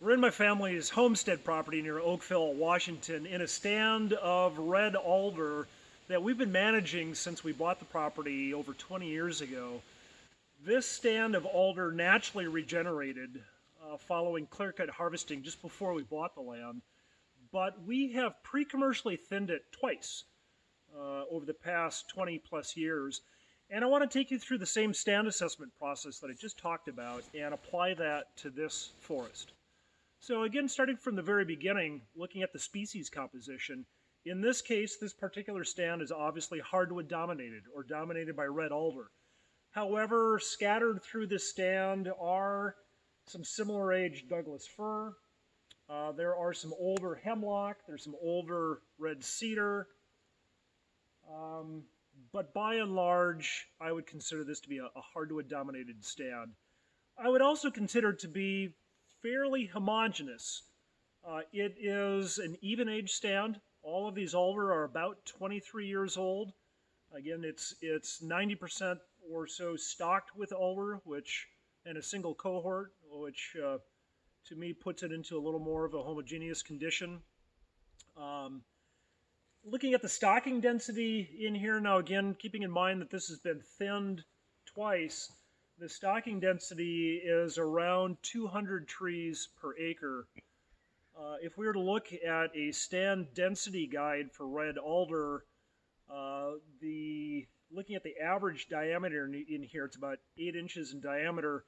We're in my family's homestead property near Oakville, Washington, in a stand of red alder that we've been managing since we bought the property over 20 years ago. This stand of alder naturally regenerated following clear-cut harvesting just before we bought the land, but we have pre-commercially thinned it twice over the past 20 plus years. And I want to take you through the same stand assessment process that I just talked about and apply that to this forest. So again, starting from the very beginning, looking at the species composition, in this case, this particular stand is obviously hardwood dominated or dominated by red alder. However, scattered through this stand are some similar age Douglas fir. There are some older hemlock, there's some older red cedar, but by and large, I would consider this to be a hardwood dominated stand. I would also consider it to be fairly homogeneous. It is an even age stand. All of these alder are about 23 years old. Again, it's 90% or so stocked with alder, which, and a single cohort, which to me puts it into a little more of a homogeneous condition. Looking at the stocking density in here now, again, keeping in mind that this has been thinned twice, the stocking density is around 200 trees per acre. If we were to look at a stand density guide for red alder, looking at the average diameter in here, it's about 8 inches in diameter.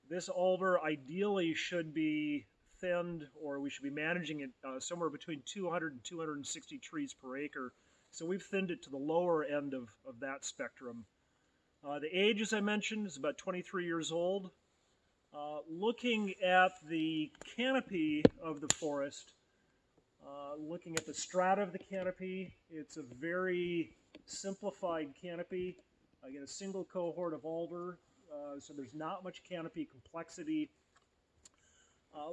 This alder ideally should be thinned, or we should be managing it somewhere between 200 and 260 trees per acre. So we've thinned it to the lower end of that spectrum. The age, as I mentioned, is about 23 years old. Looking at the canopy of the forest, looking at the strata of the canopy, it's a very simplified canopy. Again, a single cohort of alder, so there's not much canopy complexity.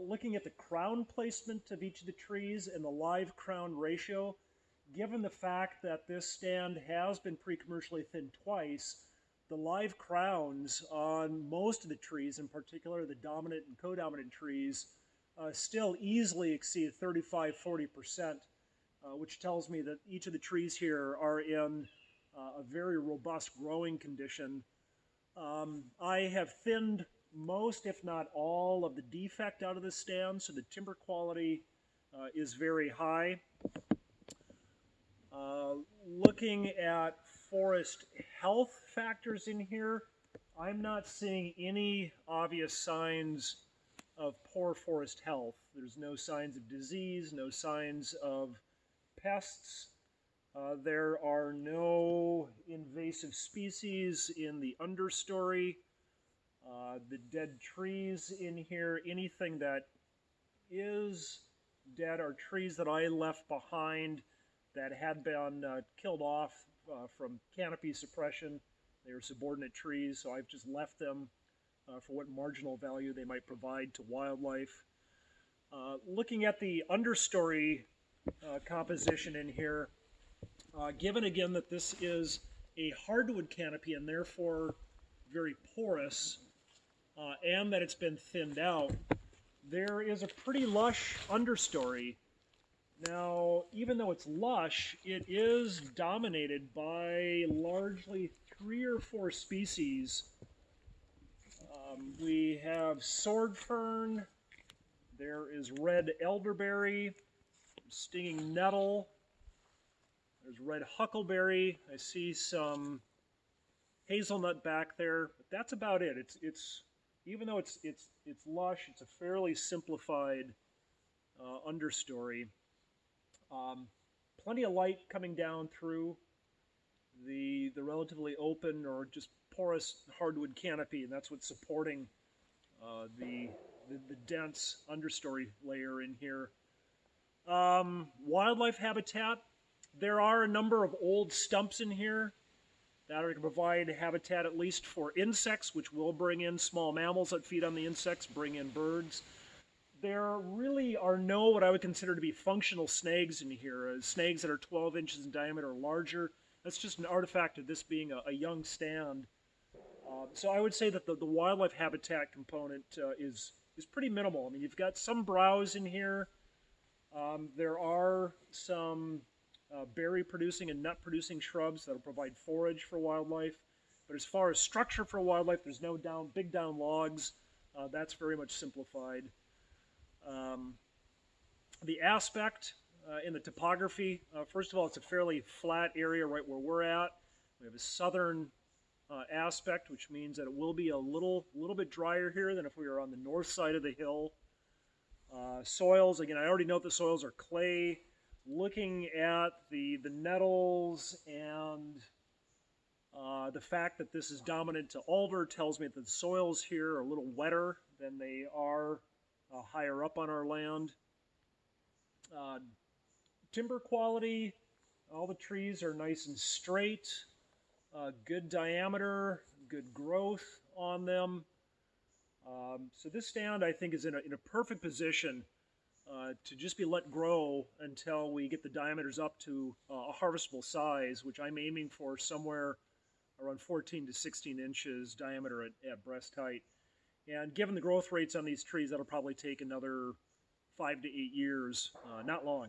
Looking at the crown placement of each of the trees and the live crown ratio, given the fact that this stand has been pre-commercially thinned twice, the live crowns on most of the trees, in particular the dominant and co-dominant trees, still easily exceed 35–40%, which tells me that each of the trees here are in a very robust growing condition. I have thinned most, if not all, of the defect out of this stand, so the timber quality is very high. Looking at forest health factors in here, I'm not seeing any obvious signs of poor forest health. There's no signs of disease, no signs of pests. There are no invasive species in the understory. The dead trees in here, anything that is dead are trees that I left behind that had been killed off from canopy suppression. They are subordinate trees, so I've just left them for what marginal value they might provide to wildlife. Looking at the understory composition in here, given again that this is a hardwood canopy and therefore very porous, and that it's been thinned out, there is a pretty lush understory. Now, even though it's lush, it is dominated by largely 3 or 4 species. We have sword fern, there is red elderberry, stinging nettle, there's red huckleberry, I see some hazelnut back there, but that's about it. It's even though it's lush, it's a fairly simplified understory. Plenty of light coming down through the relatively open or just porous hardwood canopy, and that's what's supporting the dense understory layer in here. Wildlife habitat. There are a number of old stumps in here that are going to provide habitat at least for insects, which will bring in small mammals that feed on the insects, bring in birds. There really are no what I would consider to be functional snags in here, snags that are 12 inches in diameter or larger. That's just an artifact of this being a young stand. So I would say that the wildlife habitat component is is pretty minimal. I mean, you've got some browse in here. There are some berry-producing and nut-producing shrubs that will provide forage for wildlife. But as far as structure for wildlife, there's no big down logs. That's very much simplified. The aspect in the topography, first of all, it's a fairly flat area right where we're at. We have a southern aspect, which means that it will be a little bit drier here than if we were on the north side of the hill. Soils, again, I already know the soils are clay. Looking at the nettles and the fact that this is dominant to alder tells me that the soils here are a little wetter than they are higher up on our land. Timber quality, all the trees are nice and straight, good diameter, good growth on them. So this stand, I think, is in a perfect position to just be let grow until we get the diameters up to a harvestable size, which I'm aiming for somewhere around 14 to 16 inches diameter at breast height. And given the growth rates on these trees, that'll probably take another 5 to 8 years, not long.